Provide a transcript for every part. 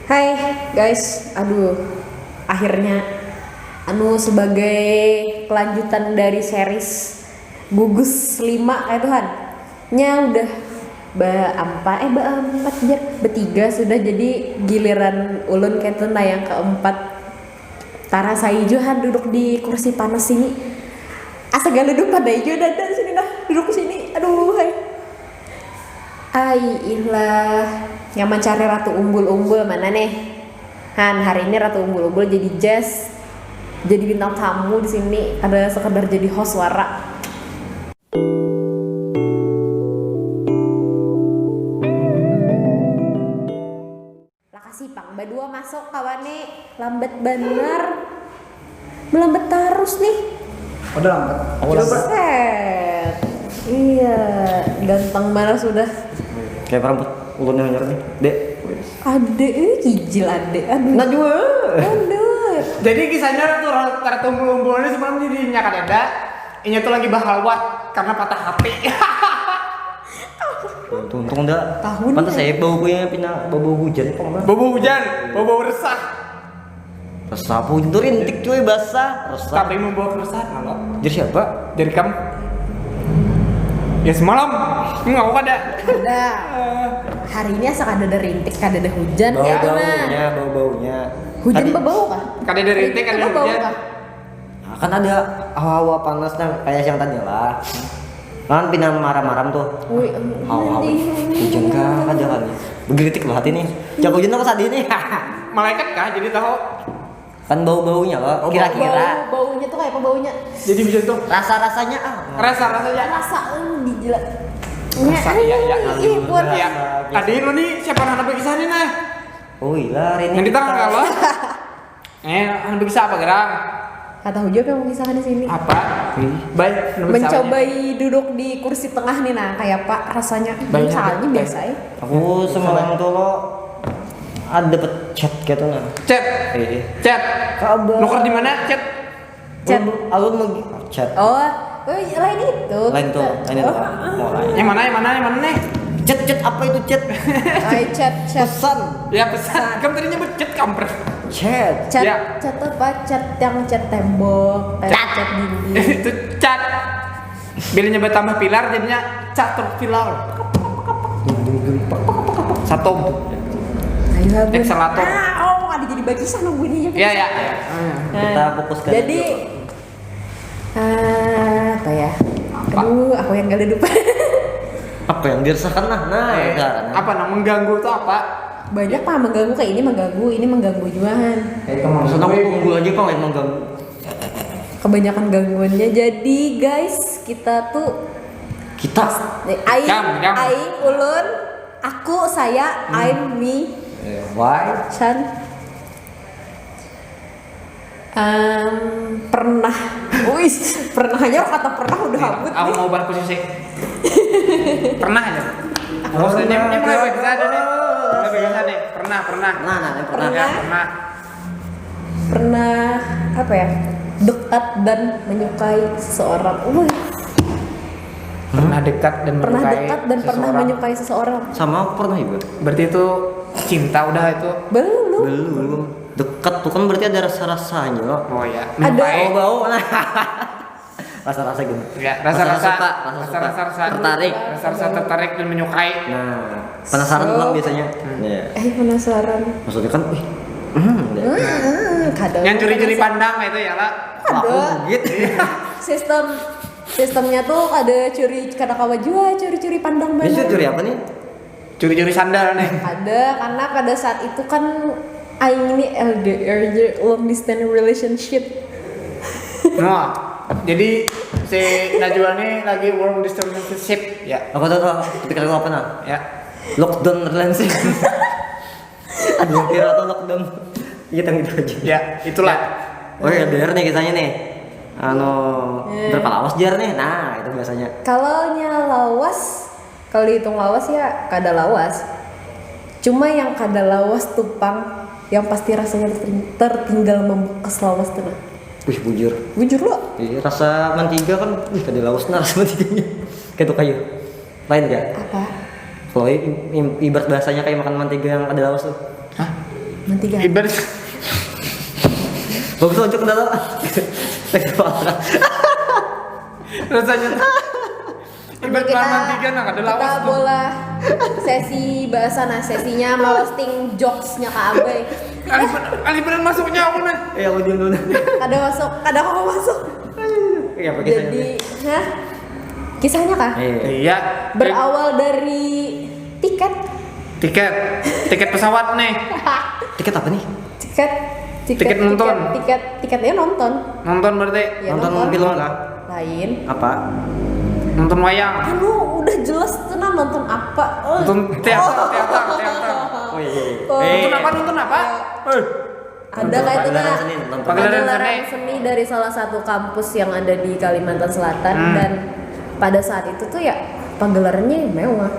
Hai guys, aduh, akhirnya sebagai kelanjutan dari series Gugus 5 kayak Tuhan nya udah empat jar bertiga sudah, jadi giliran ulun kayak tuh yang keempat. Tara Saijohan duduk di kursi panas ini, asa galudu pada ijo dadan sini dah duduk sini, aduh hai. Ilah yang mencari Ratu Umbul-Umbul mana nih? Han, hari ini Ratu Umbul-Umbul jadi Jess, jadi bintang tamu di sini, ada sekedar jadi host suara. Lakasih pang, berdua masuk kawane, lambat bener, melambat terus nih. Udah lambat. Set. Iya, ganteng mana sudah. Kayak rambut ulun yang nyerah nih, Dek. Ade, kijil ade, aduh. Najwa. Aduh. Jadi kisahnya tuh Ratu Umbul-Umbul ini sebelum jadi nyakat ada, ini tuh lagi bahalwat karena patah hati. Untung dah. Tahun Pantas ya? saya bau kuyang pindah bau hujan kok mah. Bobo hujan, bobo resah. Resah pun tuh rintik cuy basah. Resah. Tapi membawa keresahan malah. Jadi siapa? Jadi kamu. Ya semalam, nggak ada. Ada. Hari ini asal ada rintik, ada hujan ya tuh nah. Bau-baunya. Hujan Tadi- berbau kah? Kada ada rintik, kada ada Berbau hujan. kah? Nah, kan ada hawa-hawa panas kayak yang tadi lah. Kan pindah marah-marah tuh. Wih, Hawa-hawa hujan kah ada kan. Begelitik banget ini. Jago hujan apa saat ini? Malaikat kah? Jadi tahu. Kan bau-baunya loh. Kira-kira Baunya tuh kayak apa baunya? Jadi bisa tuh. rasa-rasanya Rasanya. Rasa gila. Rasa, iya. Pun. Ya, tadi lu nih siapa anak berkisah nih nah? Oh iya, ini Yang di tangan kalau. Anak berkisah apa gerang? Kata Hujab yang mengisahkan di sini. Apa? Baik, anak berkisah Mencobai duduk di kursi tengah nih nah, kayak Pak rasanya. Banyak, Soalnya baik. biasa ya. Aku semalam tuh lo ada dapet chat gitu nah. Chat. Chat. Kabar. Nuker di mana? Chat. Chat. Alun mau chat. Oh, lain itu. Lain tuh, lain itu. Mau lain. Yang mana nih? Chat apa itu chat? Chat. Pesan. Ya pesan. Kamu tadi nyebut chat kampret. Chat. Cat, Ya. cat apa? Cat yang cat tembok, cat dinding. Itu cat. Bila nyebut tambah pilar jadinya catur pilar. Satu. Ayo Bun. Ekselator. Ada jadi bagisan nungguin aja. Ya. Kita fokuskan Jadi apa ya? Apa? Aduh, aku yang gak lupa. apa yang dirasakan nah sekarang. Apa nah mengganggu itu apa? Banyak Pak mengganggu, kayak ini mengganggu juga kan. Maksud aku tunggu aja kok emang ganggu. Kebanyakan gangguannya. Jadi guys, kita tuh Kita aing, Jam. ulun, aku, saya, I'm, me, why? Chan. Pernah, pernahnya kata pernah udah hapus Aku nih. mau bahas posisi. Pernah aja. Maksudnya ini mulai bagian ada nih. Mulai bagian deh. Pernah. Nah, yang pernah. Pernah. Pernah. Pernah apa ya? Dekat dan menyukai seseorang. Pernah dekat dan Pernah menyukai dekat dan pernah seseorang. menyukai seseorang. Sama aku pernah juga. Berarti itu cinta udah itu. Belum. Belum. Dekat tuh kan berarti ada rasa-rasanya loh. Oh ya. Ada. Menyukai. Bau nah. Rasa-rasa gitu. Ya, rasa-rasa suka, rasa-rasa tertarik. Rasa-rasa tertarik dan menyukai. Nah, penasaran So- pulang biasanya. Iya. Penasaran. Maksudnya kan, Kadang. Yang curi-curi pandang itu ya lah. Ada. gitu. Sistemnya tuh ada curi kada kawa jua, curi-curi pandang Bisa banget. curi apa nih? Curi-curi sandal nih. Ada, karena pada saat itu kan aing ini LDR, long distance relationship. Nah, jadi si Najwa nih lagi long distance relationship ya. Aku tahu pikiran aku apa nah? Ya. Lockdown relationship. Aduh, kira tuh lockdown. Iya, gitu aja. Ya, itulah. Oh ya, LDR nih kisahnya nih. Berapa lawas jar nih? Nah, itu biasanya. Kalau lawas, kalau dihitung lawas ya kada lawas. Cuma yang kada lawas tupang, yang pasti rasanya tertinggal membekas lawas tuh. Nah. Wih, bujur. Bujur lo. Iya, rasa mantiga kan, wih, kada lawas nah rasa mantiganya. Kayak tuh kayu. Lain gak? Apa? Kalau ibarat bahasanya kayak makan mantiga yang kada lawas tuh. Hah? Nanti kan. Ibarat Bagus tunjuk dulu. rasanya. Ibarat Kita- pelantikan nah ada Kita lawas tuh. bola sesi bahasa nah sesinya roasting jokesnya Kak Abai. Ali bener masuknya aku nih. Aku diem dulu. Ada masuk, ada kamu masuk. Iya, pakai saya. Jadi, hah? Kisahnya kah? Iya. Berawal dari tiket, Tiket pesawat nih. Tiket apa nih? Tiket nonton. Tiketnya nonton. Nonton berarti. Ya, Nonton film kah? Lain. Apa? Nonton wayang. Anu udah jelas tuh nah nonton apa? Nonton teater. Oh iya. Oh. Nonton apa? Ada kayak itu Pagelaran nah. seni, nonton. Pagelaran Pagelaran seni. seni dari salah satu kampus yang ada di Kalimantan Selatan dan pada saat itu tuh ya pagelarannya mewah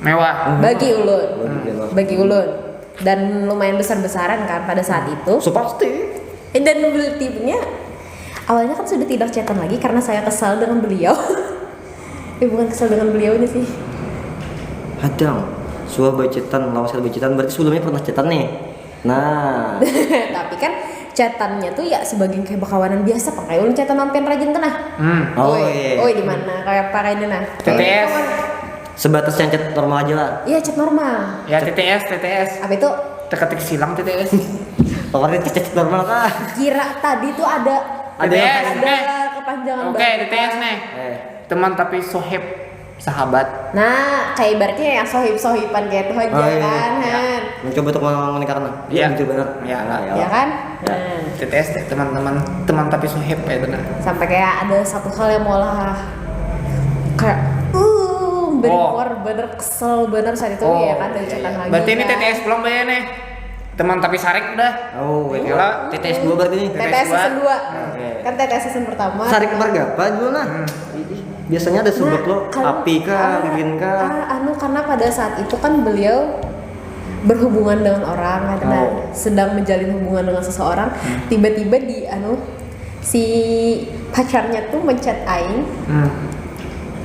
Mewah. bagi ulun. Iya. Bagi ulun dan lumayan besar-besaran kan pada saat itu. So pasti. Dan beli tipnya awalnya kan sudah tidak chatan lagi karena saya kesal dengan beliau. Bukan kesal dengan beliaunya sih. Hadang. Suah bacetan, lawas bacetan berarti sebelumnya pernah cetan nih. Nah, Tapi kan chatannya tuh ya sebagai kayak bakawanan biasa pakai ulun chatan nampian rajin tenah. Oh, Oi, iya. oi di mana kayak pakai nah. TTS. sebatas yang chat normal aja lah. Iya chat normal. Ya TTS. Apa itu? Ketik silang TTS. Pokoknya chat normal kah? Kira tadi tuh ada TTS. ada kepanjangan Oke, bahasa. TTS nih. Teman tapi sohib, sahabat. Nah, kayak ibaratnya yang sohib-sohiban kayak itu aja Oh, iya. kan, Han. Mencoba untuk menikahkan. Iya. Muncul benar. Iya. Ya kan? Ya. Nah, TTS deh, teman tapi sohib kayak itu nah. sampai kayak ada satu hal yang malah kayak bener bener kesel bener saat itu ya kan dari chatan lagi. Berarti ini kan. TTS belum bayar nih. Teman tapi sarik udah. Oh, Iya. iya. TTS 2 berarti nih. TTS season 2. Oke. Kan TTS season pertama. Sarik marga apa dulu nah? Biasanya ada sebut lo api kah, lilin kah? Karena pada saat itu kan beliau berhubungan dengan orang karena sedang menjalin hubungan dengan seseorang, tiba-tiba si pacarnya tuh menchat aing.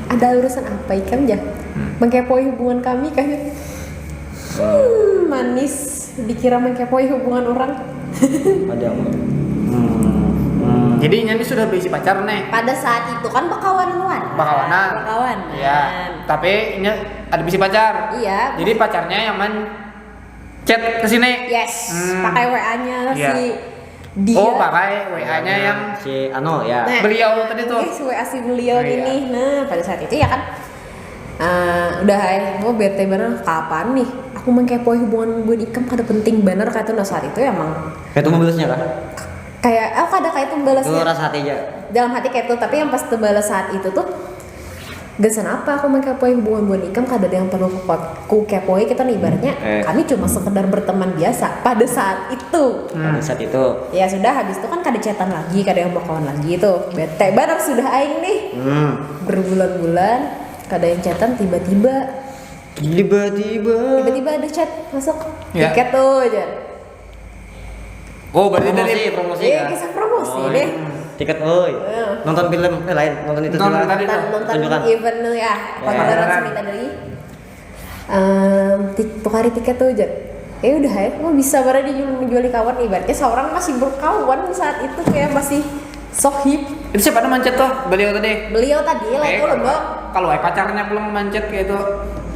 Ada urusan apa ikan ya? Mengkepoi hubungan kami kan? Manis dikira mengkepoi hubungan orang. Ada yang Jadi Nyandi sudah berisi pacar nih. Pada saat itu kan bakawanan. Bakawanan. Iya. Tapi ini ada berisi pacar. Iya. Jadi pacarnya yang chat ke sini. Yes. Pakai WA-nya Iya. si dia. Oh, pakai WA-nya yang si Ano ya. Nah, beliau tadi tuh. si WA si beliau Iya. ini. Nah, pada saat itu ya kan udah mau bete bener kapan nih aku mengkepoi hubungan gue ikam kada penting bener kayak itu. Nah saat itu emang Kayak itu membalasnya kah? kayak kada kayak itu Itu balasnya rasa hati aja. dalam hati kayak itu, tapi yang pas balas saat itu tuh gesan apa aku mengkepoi hubungan ikam kada ada yang perlu ku kepoi kita nih ibaratnya kami cuma sekedar berteman biasa pada saat itu. Pada saat itu. Ya sudah habis itu kan kada chatan lagi, kada yang bakawan lagi itu bete bener sudah aing nih berbulan-bulan kada yang chatan tiba-tiba ada chat masuk Ya. tiket tuh aja. Oh, berarti dari promosi Iya kah? kisah promosi Oh, deh. Tiket oi. Iya. Nonton film lain, nonton itu Nonton juga. tadi. Nonton Tunjukkan. event ya pagelaran seni tadi. Tukari tiket tuh aja. Udah ya, mau bisa barang dijual kawan ibaratnya seorang masih berkawan saat itu kayak masih sohib. Itu siapa namanya mancet tuh? Beliau tadi. Beliau tadi lain udah bang. Kalau pacarnya belum mancet kayak itu.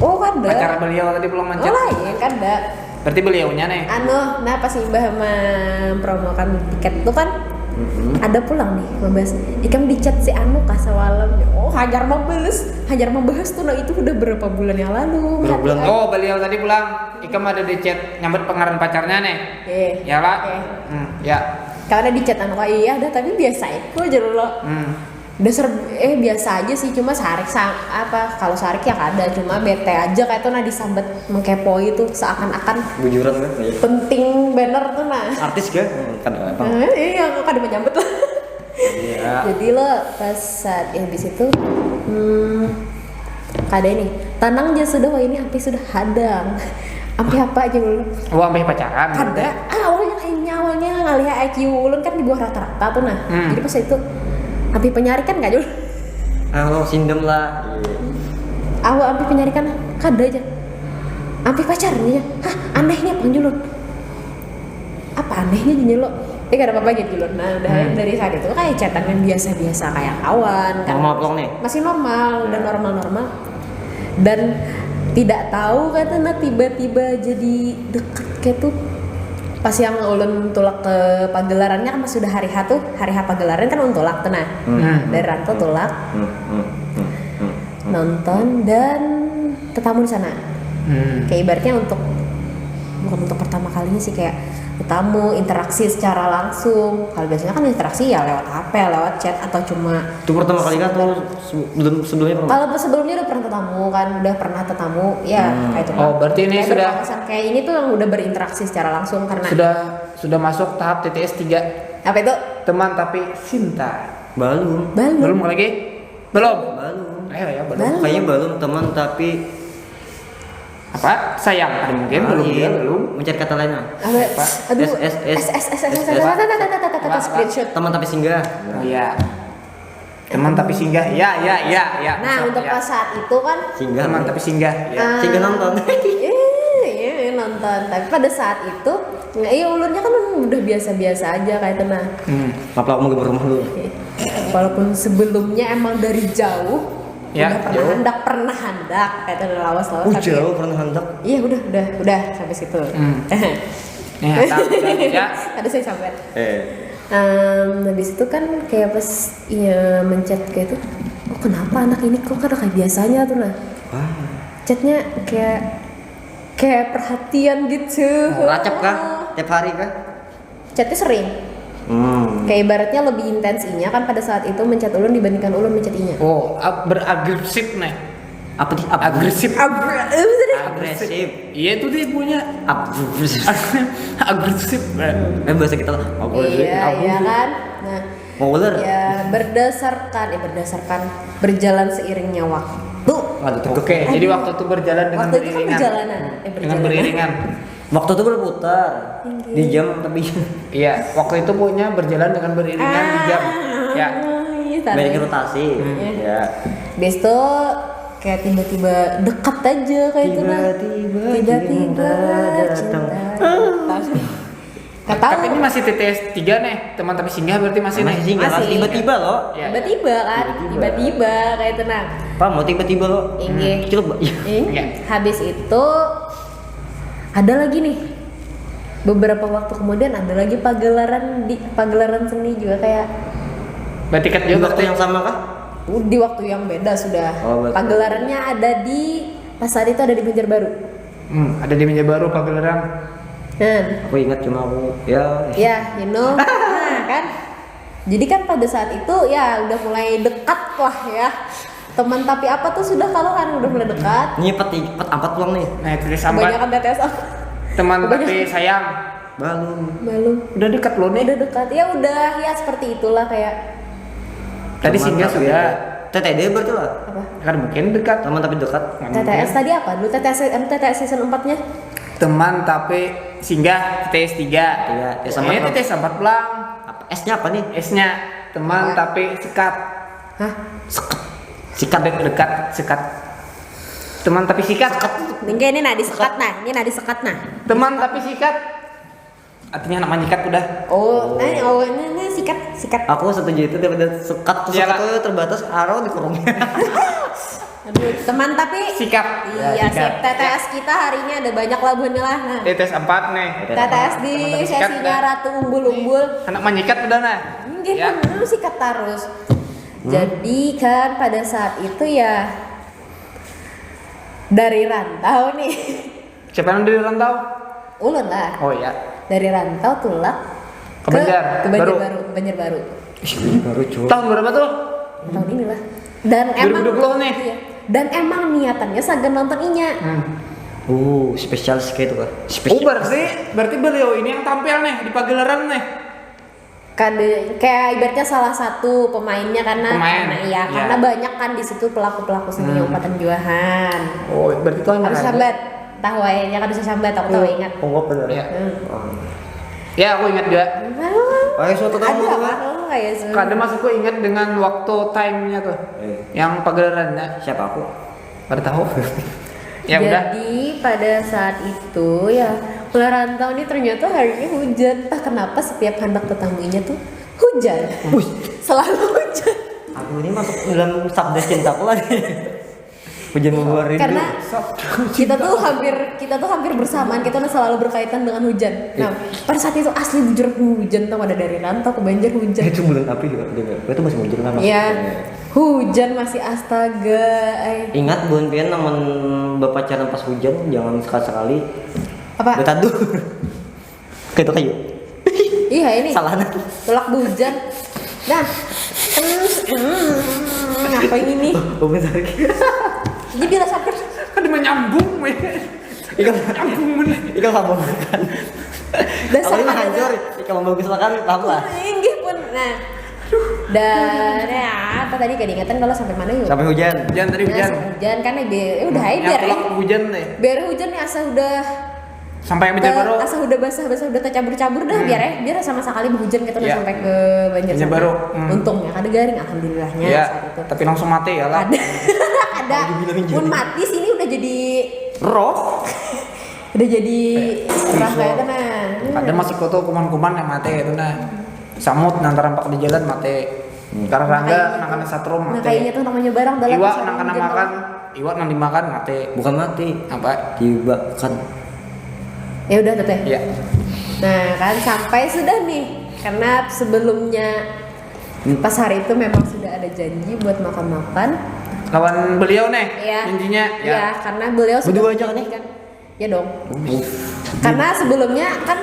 Oh kan Pacar ada. beliau tadi belum Oh mancet. lain kan ada. Berarti beliaunya nih. Nah pas Mbah mempromokan tiket tuh kan ada pulang nih membahas ikam di chat si Anu kasawalam. Oh hajar membahas tuh nah itu udah berapa bulan yang lalu. Berapa bulan? Oh, beliau tadi pulang. Ikam ada di chat nyambut pengaruh pacarnya nih. Ya lah. Ya. Karena di chat Anu iya ada tapi biasa itu aja lo. Dasar biasa aja sih cuma sarik kalau sarik ya ada cuma bete aja kayak tuh nah disambat mengkepoi itu seakan-akan Bujuran kan? penting bener tuh nah. Artis kan? Kan apa? Iya aku kada menyambut lah. Iya. Jadi lo pas saat habis itu kada ini tenang aja sudah wah ini sampai sudah hadang sampai apa aja dulu Oh, sampai pacaran. kada awalnya ngalihat IQ ulun kan di bawah rata-rata tuh nah jadi pas itu sampai penyarikan nggak dulu Lo sindem lah. awal sampai penyarikan kada aja sampai pacarnya hah anehnya apa dulu anehnya gini lo gak ada apa-apa gitu loh. Nah udah dari saat itu kayak chatan yang biasa-biasa kayak kawan kan. Normal plong nih. Masih normal, udah normal-normal. Dan tidak tahu katanya tiba-tiba jadi deket kayak tuh pas yang ulun tulak ke pagelarannya kan pas sudah hari H tuh, hari H pagelaran kan ulun tulak tuh nah. Dari rantau tulak nonton dan tetamu di sana. Kayak ibaratnya bukan untuk pertama kalinya sih, kayak tamu interaksi secara langsung. Kalau biasanya kan interaksi ya lewat HP, lewat chat atau cuma Itu pertama kali kan atau sebelumnya pernah? kalau sebelumnya udah pernah tetamu kan, udah pernah tetamu ya kayak itu. Oh, berarti ini Kayak sudah berpapasan. Kayak ini tuh yang udah berinteraksi secara langsung karena sudah masuk tahap TTS 3. apa itu? Teman tapi cinta. Belum. Belum lagi? Belum. Ya, belum. Kayaknya belum teman tapi Apa? Sayang ada mungkin belum. mencari kata lainnya. Apa? Aduh. Screenshot. Teman tapi singgah. Oh iya. Teman tapi singgah. Ya. Nah, untuk pas saat itu kan Singgah. Teman tapi singgah. Ya. Singgah nonton. iya nonton. Tapi pada saat itu ulurnya kan udah biasa-biasa aja kayak tenang. Maaf lah, aku mau ke rumah dulu. Walaupun sebelumnya emang dari jauh Ya, udah pernah handak kayak itu lawas-lawas tapi Jauh pernah hendak. iya udah sampai situ. Ya, ya. Tadi saya sampai. Habis itu kan kayak pas mencet kayak itu, oh kenapa anak ini kok kada kayak biasanya tuh nah. Chatnya kayak perhatian gitu. Racap kah? Tiap hari kah? Chatnya sering. Kayak ibaratnya lebih intens inya kan pada saat itu mencet ulun dibandingkan ulun mencet inya. Oh, beragresif nih. Apa sih? Agresif. Agresif. Iya itu dia punya Agresif. agresif. Bahasa kita lah. Iya kan. Nah, Mau ular? ya berdasarkan berjalan seiringnya waktu. Oke, jadi waktu itu berjalan dengan Waktu itu kan beriringan. perjalanan. Dengan beriringan. Waktu itu berputar di jam tapi Iya, waktu itu punya berjalan dengan beriringan di jam. Ya. banyak rotasi. Ya. Habis itu kayak tiba-tiba dekat aja kayak itu nah. Tiba-tiba datang. Gak tahu. Tapi ini masih TTS 3 nih, teman tapi singgah berarti masih nih. singgah Masih. tiba-tiba loh. Ya. Tiba-tiba kan, tiba-tiba kayak itu nah. Pak mau tiba-tiba loh. Ini. Cukup. Iya. Habis itu ada lagi nih. Beberapa waktu kemudian ada lagi pagelaran seni juga kayak Berarti tiket Di juga waktu yang sama kah? di waktu yang beda sudah. Oh, betul. Pagelarannya ada di pas saat itu ada di Banjarbaru. ada di meja baru pagelaran. Nah, Aku ingat cuma aku ya. ya, nah kan. Jadi kan pada saat itu ya udah mulai dekat lah ya. Teman tapi apa tuh sudah kalau kan udah mulai dekat. Ini pet empat pulang nih. Nah, itu sambat Kebanyakan TTS teman tapi sayang. Belum. Udah dekat lo nih. udah dekat. Ya udah ya seperti itulah kayak Tadi Teman singgah tapi sudah. TTD berarti lah. apa? Kan mungkin dekat. Teman tapi dekat. TTS tadi apa? Dulu TTS season 4-nya. Teman tapi singgah TTS 3. Iya, Ini TTS 4 pelang. S-nya apa nih? S-nya teman Apa? tapi sekat. Hah? Sikat dekat sekat. Teman tapi sikat. Ini nah disekat nah. Ini nah disekat nah. Teman tapi sikat. Artinya nama nyikat udah. Ini sikat. Aku setuju itu daripada sekat tuh Iyalah. sekat tuh terbatas arrow dikurungnya. Aduh, teman tapi Sikap. Iya, sikap. sip. TTS kita hari ini ada banyak labuhannya lah. Nah, TTS 4 nih. TTS di Teman tapi sikat sesinya dah. Ratu Umbul-Umbul. Anak menyikat udah nah. Dia Ya. kan sikat terus. Jadi kan pada saat itu ya dari rantau nih. Siapa yang dari rantau? Ulun lah. Oh iya. Dari rantau tulak Ke Banjar, Banjarbaru. Baru cuy. Tahun berapa tuh? Tahun inilah. Dan emang 2020 nih. iya. Dan emang niatannya sagan nonton inya. Spesialis kayak itu kah? Oh berarti beliau ini yang tampil nih di pagelaran nih. Kayak ibaratnya salah satu pemainnya karena Iya. karena banyak kan di situ pelaku seni umpatan juahan. Oh berarti tuh Harus sambat. Tahu ayahnya kan bisa sambat, aku tahu ingat. Oh, benar. Ya. Ya aku ingat juga. Ayo suatu tamu tuh kan. Kayak Kadang masukku ingat dengan waktu time-nya tuh. Yang pagelarannya. Siapa aku? Pada tahu. Ya udah. Jadi pada saat itu ya Pulau Rantau ini ternyata hari ini hujan. Entah kenapa setiap hendak tetamuinya tuh hujan. Selalu hujan. Aku ini masuk dalam sabda cintaku lagi. Hujan membawa rindu. Karena kita tuh hampir bersamaan, kita tuh selalu berkaitan dengan hujan. Nah, pada saat itu asli bujur hujan tuh ada dari Rantau ke Banjar hujan. Itu bulan api juga. Itu masih muncul kan? Iya. Hujan masih astaga. Ingat bulan pian namun bapak pacaran pas hujan jangan sekali-sekali. Apa? Bertaduh. Kayak kayu. Iya ini. Salah. Telak hujan. Nah, apa yang ini? Oh bentar. Jadi bila sakit. Kan dia nyambung weh. Ikan Nyambung bener. ikan lambung kan. Dasar Kalau ini hancur, ikan lambung misalkan lah. Inggih pun. Nah. Dan ya, apa tadi keingatan kalau sampai mana yuk? Sampai hujan. Hujan tadi hujan. Hujan kan udah aja biar Yang hujan deh. biar hujan nih asa udah Sampai yang Banjar Baru. asa udah basah udah tercabur-cabur dah biar sama sekali berhujan kita Iya. sampai ke Banjar Banjar sana. Baru. Untungnya ada garing alhamdulillahnya Iya. saat itu. Tapi langsung mati ya lah. Ada pun mati sini udah jadi Roh. udah jadi serah kayak tenan. Ada masih foto kuman-kuman yang mati itu nah. Samut nanti rampak di jalan mati. Karena rangga nangkana satrum Nah mati. kayaknya tuh namanya barang dalam Iwak masalah nangkana hujan makan. doang. Iwak nang dimakan mati. Bukan mati. Apa? Dibakar. Ya udah teteh. Iya. Nah kan sampai sudah nih karena sebelumnya pas hari itu memang sudah ada janji buat makan-makan. Lawan beliau nih. Iya. Janjinya. Iya karena beliau sudah Berdua aja kan nih? menjanjikan. Ya dong. Karena sebelumnya kan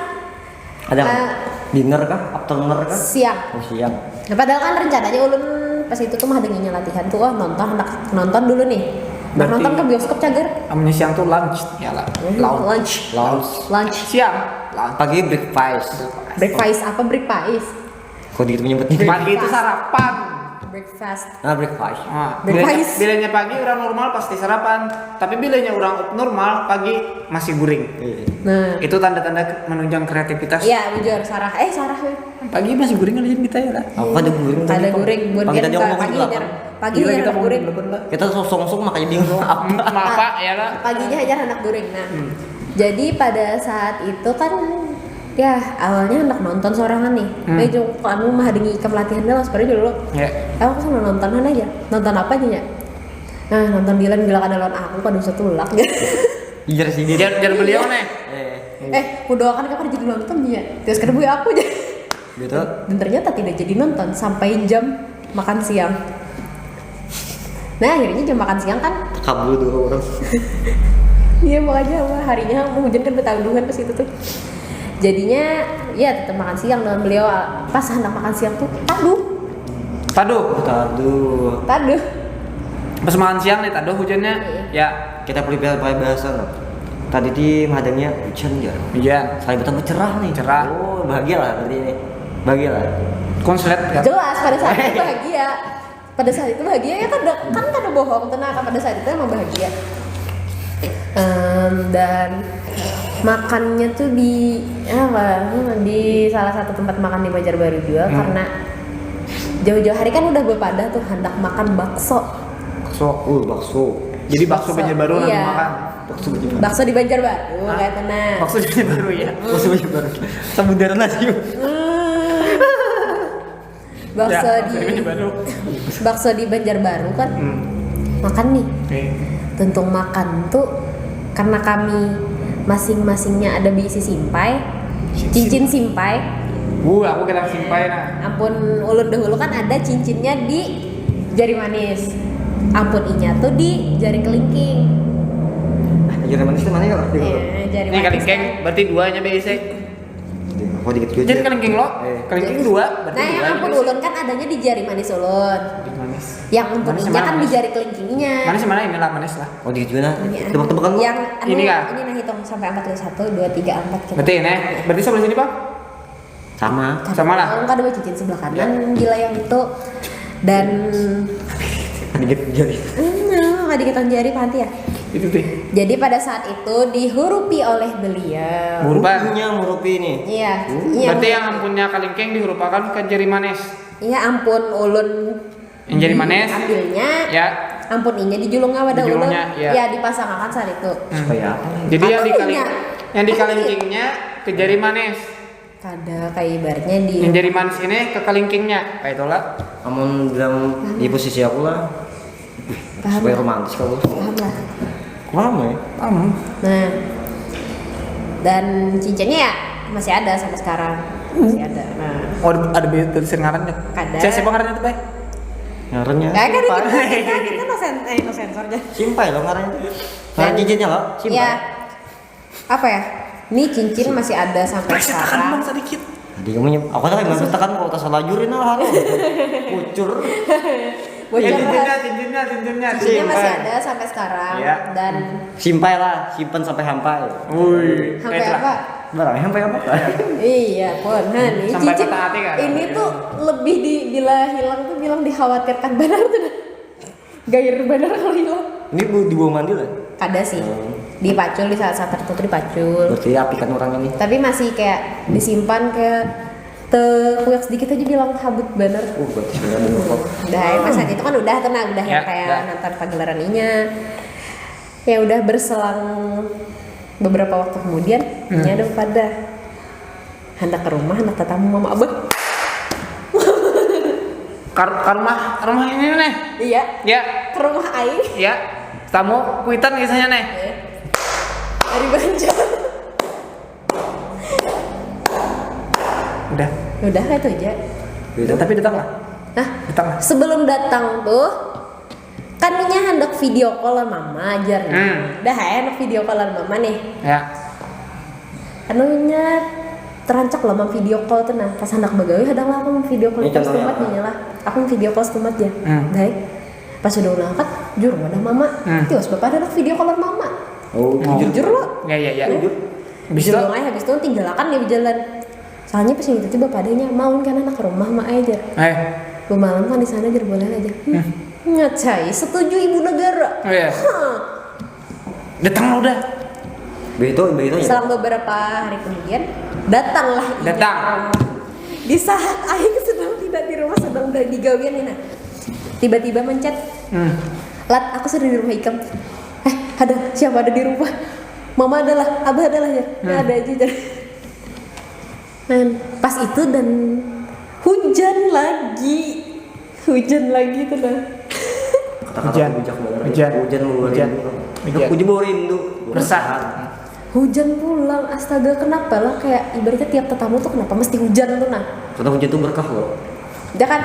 Ada Eh, dinner kah? Afternoon kah? siang. Oh siang. Nah, padahal kan rencananya ulun pas itu tuh mah denginya latihan tuh nonton dulu nih. Nah, Berarti- nonton ke bioskop cager. Namanya siang tuh lunch. Ya lah. Lunch. Lunch. Siang. Lunch. Pagi breakfast. Breakfast apa breakfast? Kok gitu menyebutnya? Pagi itu sarapan. Breakfast. Nah breakfast. Nah, Breakfast. bilanya pagi orang normal pasti sarapan, tapi bilanya orang normal pagi masih guring. Nah, Itu tanda-tanda menunjang kreativitas. iya bujur Sarah. Sarah. Pagi masih guring aja kita ya lah. Aku ada guring Ada tadi, Pak. guring buat Pagi tadi aku ngomong pagi delapan. pagi Gila, aja kita anak guring. Kita sosok-sosok makanya bingung apa. Apa ya lah? Paginya aja anak guring. Nah, jadi pada saat itu kan ya awalnya anak nonton sorangan nih. Jong anu mah dengi ke pelatihan dulu sebenarnya dulu. Ya. Aku sama nontonan aja. Nonton apa aja ya? Nah, nonton Dilan bilang ada lawan aku pada usah tulak. Iya sih dia. Jar beliau nih. Ku doakan kapan jadi nonton ya. Terus kedua aku aja. Gitu. Dan ternyata tidak jadi nonton sampai jam makan siang. Nah, akhirnya jam makan siang kan Kabur dulu orang. iya makanya apa harinya mau hujan kan bertanggungan pas itu tuh. Jadinya ya tetap makan siang dengan beliau pas hendak makan siang tuh Taduh. taduh Pas makan siang nih taduh hujannya. Ya. Kita prepare bahasan. Tadi di madangnya hujan ya. Hujan. Saya betapa cerah nih. Cerah. Oh bahagia lah berarti ini. Bahagia lah. Konslet ya. jelas pada saat itu bahagia ya kan ada bohong tenang kan pada saat itu emang bahagia. Dan makannya tuh di salah satu tempat makan di Banjarbaru juga karena jauh-jauh hari kan udah bepada tuh hendak makan bakso. Bakso. Jadi bakso Banjar Baru nanti Iya. makan. Bakso di Banjarbaru kayak tenang. Bakso Banjar Baru ya. Bakso banyak banget. Samudera nasi. Bakso Ya, di Banjar Baru. bakso di Banjarbaru kan makan nih. Oke. Tentu makan tuh karena kami masing-masingnya ada bisi simpai, cincin simpai. Aku kira simpai nah. Ampun ulun dahulu kan ada cincinnya di jari manis. Ampun inya tuh di jari kelingking. Jari manis itu mana ya? Jari Ini manis. kalingking berarti duanya biasa. Kok dikit juga. Jadi kalingking lo, kalingking dua berarti Nah, yang dua. ampun ulun kan adanya di jari manis ulun. Manis. Yang ampun Manis inya mana, kan di manis? jari kelingkingnya. Manis mana ini lah manis lah. Oh dikit juga nah. Ini, Tebak-tebakan lo. Yang Ini kah? Ini nah hitung sampai 4 dulu 1 2 3 4 kita. Berarti ini, berarti sebelah sini pak? Sama. Sama lah. Kalau ada cincin sebelah kanan gila yang itu dan Dikit jari. nggak dikitung jari panti ya. Itu sih. Jadi pada saat itu dihurupi oleh beliau. Murupan. Punya murupi ini. Iya. Iya. Berarti yang ampunnya kalingking dihurupakan ke jari manis. Iya ampun ulun. Yang jari manis. Ambilnya. Ya. Ampun inya dijulung wadah ulun. Dijulungnya, iya. Ya dipasangkan saat itu. Supaya apa? Jadi yang di Ampun kaling, inya. Yang di kalingkingnya ke jari manis. Kada kayak ibaratnya di Yang jari manis ini ke kalingkingnya. Kayak itulah. Amun bilang di posisi aku lah Paham supaya lah. romantis kalau paham lah. paham ya. Nah, dan cincinnya ya masih ada sampai sekarang. Masih ada. Nah, Oh, ada tulisan ngarannya. Kada. Siapa ngarannya tuh, Bay? Ngarannya kayak kan kita no sensornya. simpai loh ngarannya. Ngaran cincinnya loh, simpai. Ya, apa ya? Ini cincin masih ada sampai sekarang. sedikit. Tadi kamu aku kan memang tekan kalau tak salah jurin lah halo. Kucur. Bocor lah. Cincinnya. Cincinnya masih ada sampai sekarang Iya. dan Simpai lah, simpan sampai hampai. Wih, sampai apa? Barang hampai apa? Iya, pon. Nah, nih Sampai cincin patah hati kan? ini tuh lebih bila hilang tuh bilang dikhawatirkan benar tuh dah. Gair benar kalau hilang. Ini dibawa mandi lah. Kada sih. Dipacul di saat-saat tertentu dipacul. Berarti api kan orang ini. Tapi masih kayak disimpan kayak kuyak sedikit aja bilang habut bener. Berarti sebenarnya ada kok. Udah pas saat itu kan udah tenang, udah Ya, yang kayak udah. nonton pagelaran inya. Ya udah berselang beberapa waktu kemudian, nya ada pada hendak ke rumah, hendak tetamu mama abah. Ke rumah ini nih. Iya, Ya, ke rumah aing. ya. Tamu kuitan kisahnya nih. Dari Banjar. Udah. Udah kayak itu aja. Tapi datang lah. Nah, Datang lah. sebelum datang tuh kan nya hendak video call mama aja nih. Dah hendak video callan mama nih. Ya. Anunya terancak lah mau video call tuh nah pas hendak bagawe hadang lah aku mau video call Ini terus contohnya tumat apa? nih lah. Aku mau video call tumat ya. Baik. Pas udah ngangkat, jujur mana mama. Tiwas bapak ada video call mama. Oh, Jujur lo. Ya. Bisa dong aja habis itu tinggalkan dia berjalan. Soalnya pas itu tiba padanya mau kan anak ke rumah mak aja. Lu malam kan di sana aja boleh aja. Ngacai, setuju ibu negara. Oh iya. Datang lah udah. Begitu ya. Selang beberapa hari kemudian datanglah ibu. Datang. Di saat Aing sedang tidak di rumah sedang digawian nih nah. Tiba-tiba mencet. Lat, aku sudah di rumah Ikam. Ada siapa ada di rumah? Mama adalah, Abah adalah ya. Nggak ada aja. Dan pas itu dan hujan lagi tuh nah. Kata-kata bijak banget. Hujan. Hujan membawa Hujan. rindu. Hujan. Hujan bawa rindu. Resah. Hujan pulang, astaga kenapa lah kayak ibaratnya tiap tetamu tuh kenapa mesti hujan tuh nah. Karena hujan itu berkah loh. Dia kan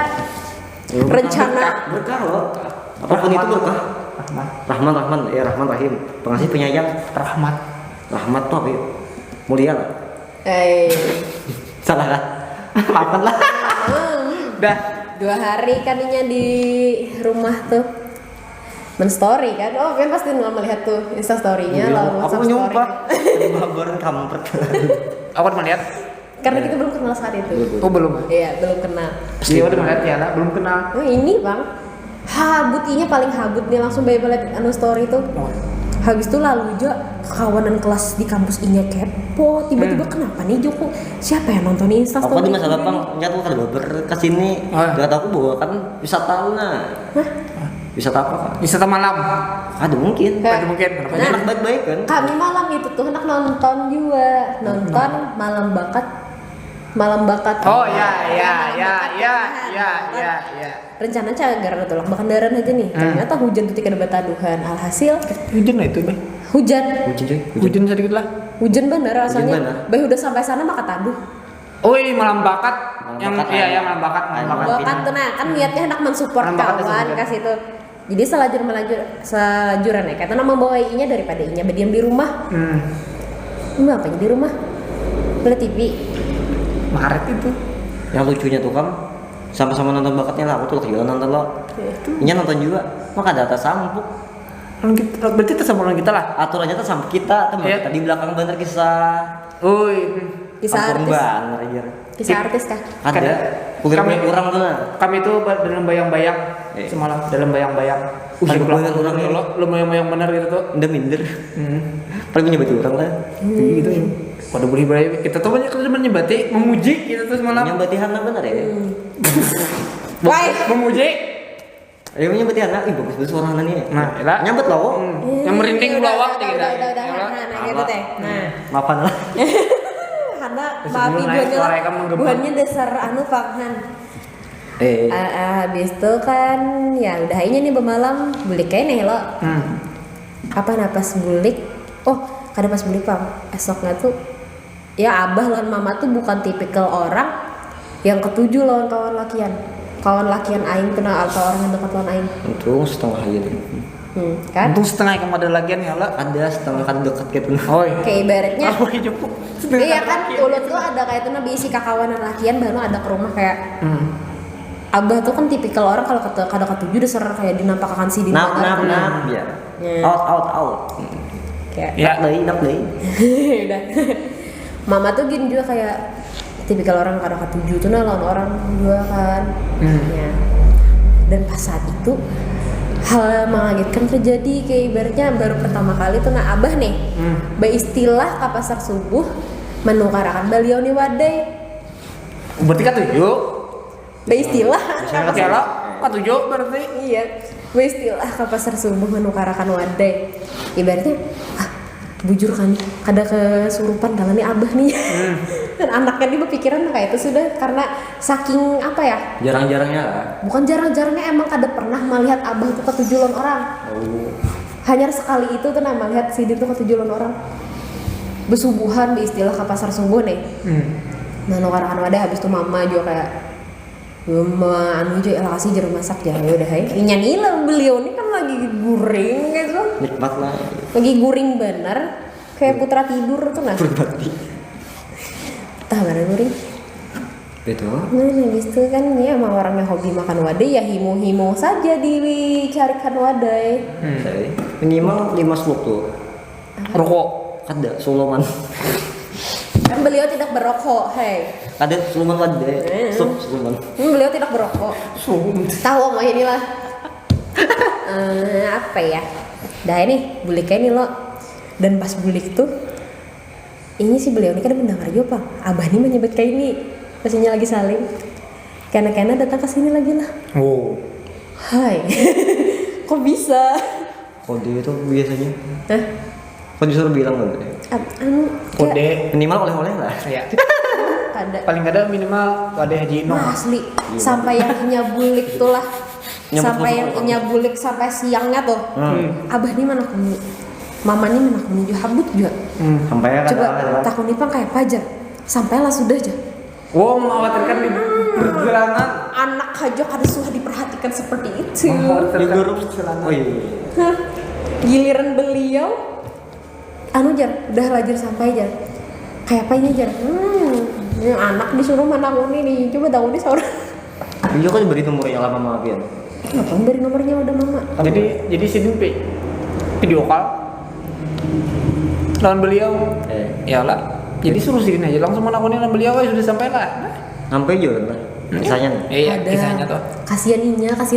rencana Berkah loh. Apapun itu berkah. Rahman, ya Rahman Rahim. Pengasih penyayang. Rahmat tuh apa ya? Mulia lah. Salah kan? Maafkan lah. Udah. 2 hari kan ininya di rumah tuh men-story kan. Oh kan pasti melihat tuh Insta-story-nya lalu Aku WhatsApp nyumpah. story. Babaran kampret. Aku udah melihat. Karena kita belum kenal saat itu. Oh belum. Iya, belum kenal. Dia udah melihat ya lah, belum kenal. Oh ini bang, habutinya paling habut nih langsung bayi liat anu story tuh. Habis itu lalu aja kawanan kelas di kampus inya kepo, tiba-tiba kenapa nih Joko? Siapa yang nonton Insta Apa story? di masa depan nyatu kan babar kesini. Gak tau aku bawa kan wisata nah. Wisata apa kak? Wisata malam. Ada mungkin. Kayak- Ada mungkin. Banyak anak baik-baik kan. Kami malam itu tuh hendak nonton juga, nonton malam bakat. Oh Malam bakat ya. Rencana cagar tulak bakandaran aja nih. Ternyata hujan tuh tidak ada bataduhan. Alhasil Hujan lah itu, Bay. hujan Hujan coy. Hujan sedikit lah. hujan bener asalnya. bener. Bay udah sampai sana maka taduh. Oh iya malam bakat. Malam Yang bakat, iya Ay. ya malam bakat. Malam Malam bakat. Bakat tuh nah kan niatnya hendak mensupport Malam bakat kawan itu. kasih itu. Jadi selajuran ya kata nama bawa inya daripada inya berdiam di rumah. Mbak apa di rumah? Lihat TV. Maret itu. Yang lucunya tuh kan sama-sama nonton bakatnya lah. Aku tuh juga nonton lo. Ini nonton juga. Maka data sampuk. Berarti itu sama orang kita lah. Aturannya tuh sampuk kita teman Iya. kita di belakang banner kisah. Oi. Kisah Kampung artis. banner aja. Kisah artis kah? Ada. Bukan Kami- banyak orang tuh nah. Kami itu dalam bayang-bayang semalam dalam bayang-bayang. Paling Banyak belakang orang ini. lo bayang-bayang benar gitu tuh. Udah minder. Paling menyebut orang lah. Gitu ya. Waduh boleh berani kita tuh banyak teman nyebati memuji gitu tuh semalam. Yang batihan bener ya. Why? Memuji. Ayo nyambut ya anak, ih bagus suara nih. Nah, elah. Nyambut loh. Yang merinding belawak udah, gitu. nah gitu teh. Nah, Maafan lah. karena Terus maafi dulu naik buahnya suara kan menggema. buahnya dasar anu Fakhan. Eh, Habis itu kan ya udah aja nih bemalam bulik kayaknya lo. Apa napas bulik? Oh, kada pas bulik Pang. Esoknya tuh ya abah lawan mama tuh bukan tipikal orang yang ketujuh lawan kawan lakian aing kena atau orang yang dekat lawan aing. untung setengah aja nih. Kan? Untung setengah yang ada lagian ya lah. Ada setengah kan dekat gitu. Oi. Kayak ibaratnya Oh, jemput. iya kan ulut tuh ada kayak itu nabi isi kakawanan lakian baru ada ke rumah kayak abah tuh kan tipikal orang kalau kada ketujuh udah ser kayak dinampakakan si Nap ya. Ya. Out. Kayak Ya. Nak deui. udah. Mama tuh gini juga kayak tipikal orang kada ketujuh tuh nah lawan orang juga kan. Ya. Dan pas saat itu hal mengagetkan terjadi kayak ibaratnya baru pertama kali tuh nah abah nih beristilah ke pasar subuh menukarakan beliau nih wadai Berarti kan 7. beristilah Oke lah. Kan 7 berarti. iya beristilah ke pasar subuh menukarakan wadai ibaratnya bujur kan kada kesurupan tangan nih abah nih dan anaknya dia berpikiran kayak itu sudah karena saking apa ya Jarang-jarangnya lah. bukan jarang-jarangnya emang kada pernah melihat abah tuh ketujulan orang hanya sekali itu tuh nah melihat si dia tuh ketujulan orang besubuhan beristilah ke pasar subuh nih nah nukarakan wadah habis itu mama juga kayak mama anu juga kasih jeruk masak ya udah hai nyanyi lah beliau ini kan lagi guring gitu Nikmat lah. lagi guring bener kayak putra tidur tuh nah Berbakti. tah mana guring Betul. nah habis itu kan ya emang orang yang hobi makan wadai ya himo saja dicarikan wadai Minimal 5 sluk tuh. Rokok. Ada Soloman. kan beliau tidak berokok hei Ada Soloman wadai. Soloman. beliau tidak berokok tahu mah inilah apa ya dah ini buliknya ini lo dan pas bulik tuh ini si beliau ini kan mendengar juga Pak abah ini menyebut kayak ini pastinya lagi saling karena datang ke sini lagi lah Oh. hai kok bisa Kode itu biasanya. Hah? Kok disuruh bilang kan? Anu kayak Kode. Minimal oleh-oleh lah. Ya. ada Paling ada minimal wadah Haji Ino. asli sampai yang nyabulik tuh lah Nyambut sampai yang masuk nyabulik sampai siangnya tuh abah ini mana kuni mama ini mana kuni juga habut juga Sampai ya coba kadang-kadang. tahun ini kayak apa aja sampailah sudah aja Oh, mengkhawatirkan di perjalanan. anak aja kada suah diperhatikan seperti itu Mengkhawatirkan Juga perjalanan. Oh iya. Hah, giliran beliau anu jar udah lajar sampai jar kayak apa ini jar ini anak disuruh mana kuni nih coba tahu nih seorang Iya kan beri nomornya lama maafin. kenapa dari nomornya udah mama Jadi sini video call lawan beliau. Ya lah. Jadi suruh sini aja langsung menakutin lawan beliau sudah sampai lah. Sampai juga kan. Kisahnya. Iya, ada kisahnya tuh. kasihan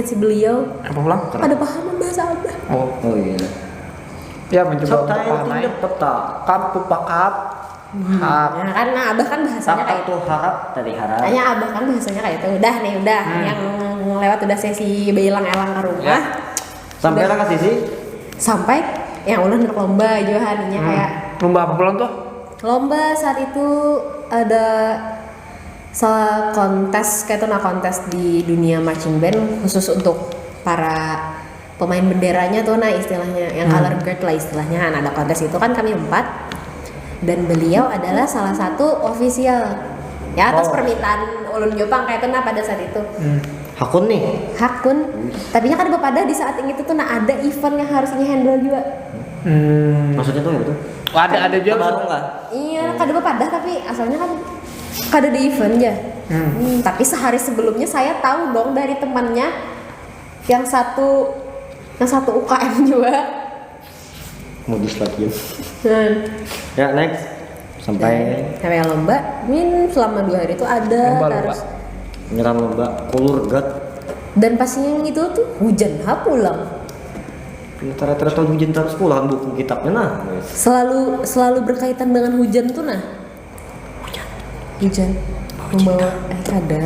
si beliau Apa pulang? ada paham bahasa abah Oh, Oh iya. ya mencoba untuk Subtitle paham. tidak peta. Kap pakap. Hap. nah kan abah kan bahasanya kayak Satu harap dari harap. tanya abah kan bahasanya kayak itu udah nih udah yang lewat udah sesi belang-elang ke rumah Ya. Sampai Udah. lah kasih sih. sampai yang udah untuk lomba juga haninya kayak Lomba apa pulang tuh? lomba saat itu ada salah kontes kayak itu nah kontes di dunia marching band khusus untuk para pemain benderanya tuh nah istilahnya yang color guard lah istilahnya nah, ada kontes itu kan kami 4 dan beliau adalah salah satu official ya atas permintaan ulun Jepang kayak itu nah pada saat itu Hakun nih. hakun tapi kan pada di saat itu tuh nah ada event yang harusnya handle juga Maksudnya tuh gitu. Oh, ada juga. Baru nggak? iya kada pada tapi asalnya kan kada di event aja tapi sehari sebelumnya saya tahu dong dari temannya yang satu UKM juga Modus latihan. hmm. Ya next. Sampai sampai lomba selama 2 hari itu ada Lomba. terus nyerang lomba kolor gat. dan pastinya yang itu tuh hujan pulang Rata-rata hujan terus pulang buku kitabnya nah. selalu berkaitan dengan hujan tuh nah hujan membawa kada